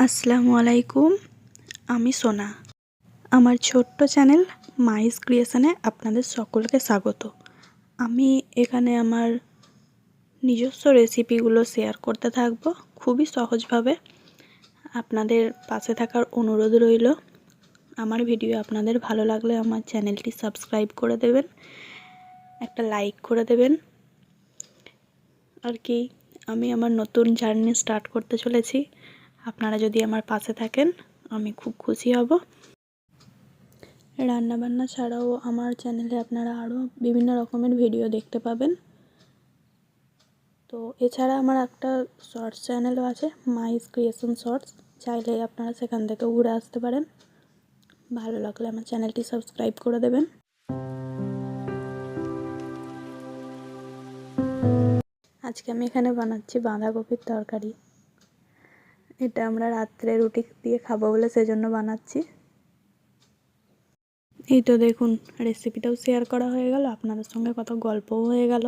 আসসালামু আলাইকুম। আমি সোনা। আমার ছোট্ট চ্যানেল মাইস ক্রিয়েশনে আপনাদের সকলকে স্বাগত। আমি এখানে আমার নিজস্ব রেসিপিগুলো শেয়ার করতে থাকব খুবই সহজভাবে। আপনাদের পাশে থাকার অনুরোধ রইল। আমার ভিডিও আপনাদের ভালো লাগলে আমার চ্যানেলটি সাবস্ক্রাইব করে দেবেন, একটা লাইক করে দেবেন। আর কি, আমি আমার নতুন জার্নি স্টার্ট করতে চলেছি। আপনারা যদি আমার পাশে থাকেন আমি খুব খুশি হব। রান্নাবান্না ছাড়াও আমার চ্যানেলে আপনারা আরও বিভিন্ন রকমের ভিডিও দেখতে পাবেন। তো এছাড়া আমার একটা শর্টস চ্যানেলও আছে, মাইস ক্রিয়েশন শর্টস। চাইলে আপনারা সেখান থেকে ঘুরে আসতে পারেন। ভালো লাগলে আমার চ্যানেলটি সাবস্ক্রাইব করে দেবেন। আজকে আমি এখানে বানাচ্ছি বাঁধাকপির তরকারি। এটা আমরা রাত্রে রুটি দিয়ে খাবো বলে সেজন্য বানাচ্ছি। এই তো দেখুন, রেসিপিটাও শেয়ার করা হয়ে গেল, আপনাদের সঙ্গে কত গল্পও হয়ে গেল।